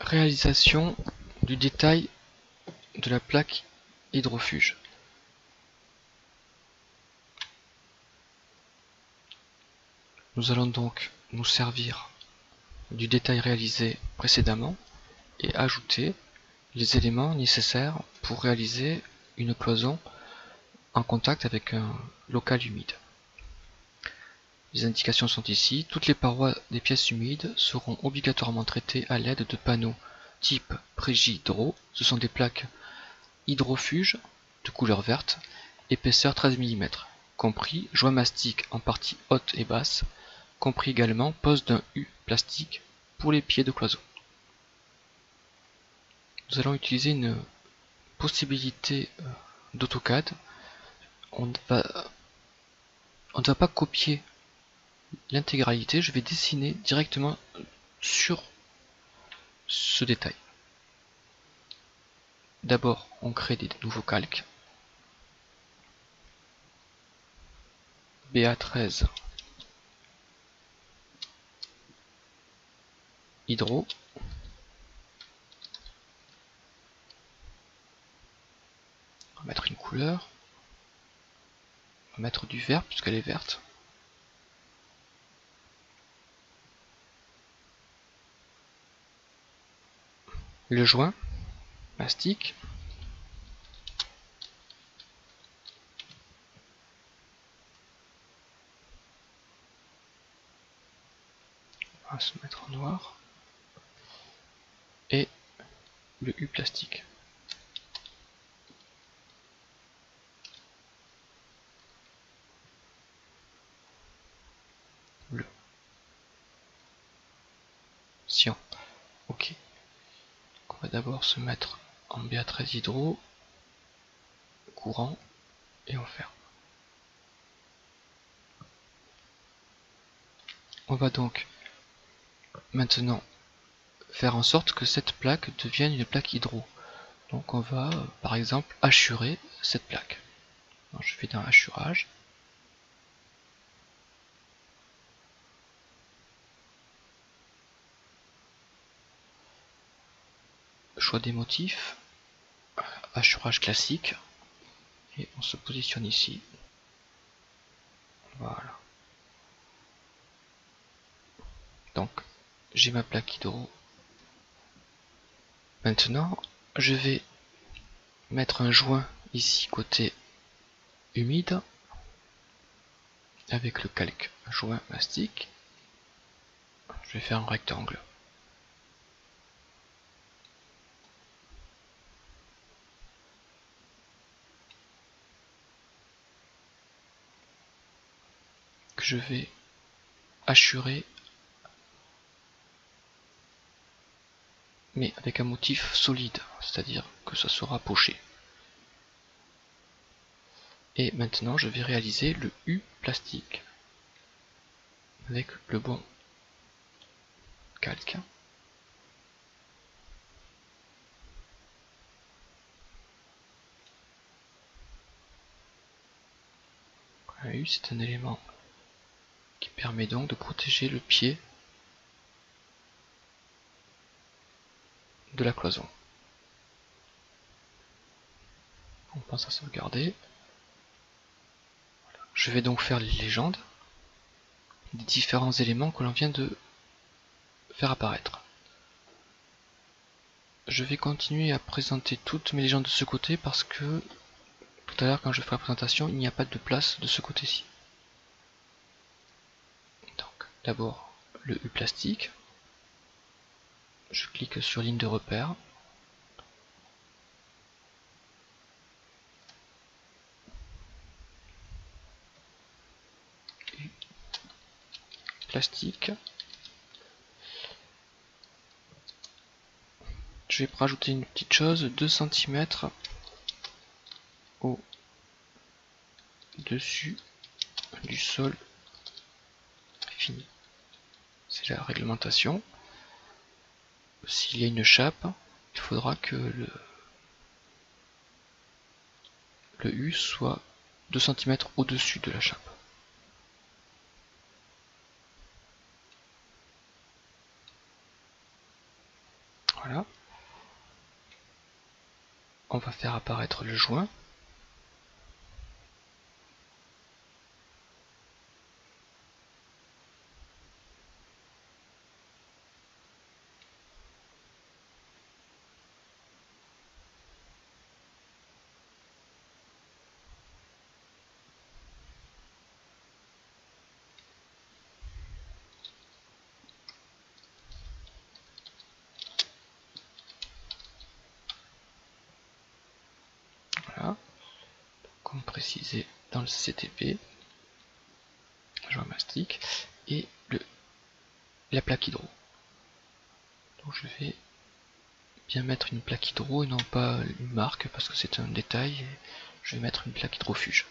Réalisation du détail de la plaque hydrofuge. Nous allons donc nous servir du détail réalisé précédemment et ajouter les éléments nécessaires pour réaliser une cloison en contact avec un local humide. Les indications sont ici. Toutes les parois des pièces humides seront obligatoirement traitées à l'aide de panneaux type Prégidro. Ce sont des plaques hydrofuges de couleur verte, épaisseur 13 mm, compris joint mastic en partie haute et basse, compris également pose d'un U plastique pour les pieds de cloison. Nous allons utiliser une possibilité d'AutoCAD. On ne va pas copier l'intégralité, je vais dessiner directement sur ce détail. D'abord, on crée des nouveaux calques. BA13 Hydro. On va mettre une couleur. On va mettre du vert puisqu'elle est verte. Le joint mastic. On va se mettre en noir. Et le U plastique. Bleu. Cyan. Ok. Donc on va d'abord se mettre en BA13 hydro, courant, et on ferme. On va donc maintenant faire en sorte que cette plaque devienne une plaque hydro. Donc on va par exemple hachurer cette plaque. Alors, je vais dans hachurage. Choix des motifs, hachurage classique, et on se positionne ici. Voilà. Donc j'ai ma plaque hydro. Maintenant je vais mettre un joint ici côté humide avec le calque joint mastic. Je vais faire un rectangle. Que je vais hachurer, mais avec un motif solide, c'est-à-dire que ça sera poché. Et maintenant je vais réaliser le U plastique avec le bon calque. Un U, c'est un élément qui permet donc de protéger le pied de la cloison. On pense à sauvegarder. Voilà. Je vais donc faire les légendes des différents éléments que l'on vient de faire apparaître. Je vais continuer à présenter toutes mes légendes de ce côté parce que tout à l'heure quand je ferai la présentation, il n'y a pas de place de ce côté-ci. Donc d'abord le U plastique. Je clique sur ligne de repère. U plastique. Je vais rajouter une petite chose, 2 cm au dessus du sol fini. C'est la réglementation. S'il y a une chape, il faudra que le U soit 2 cm au-dessus de la chape. Voilà. Voilà. On va faire apparaître le joint. Voilà. Comme précisé dans le CTP, joint mastic, et la plaque hydro. Donc je vais bien mettre une plaque hydro et non pas une marque parce que c'est un détail. Et je vais mettre une plaque hydrofuge.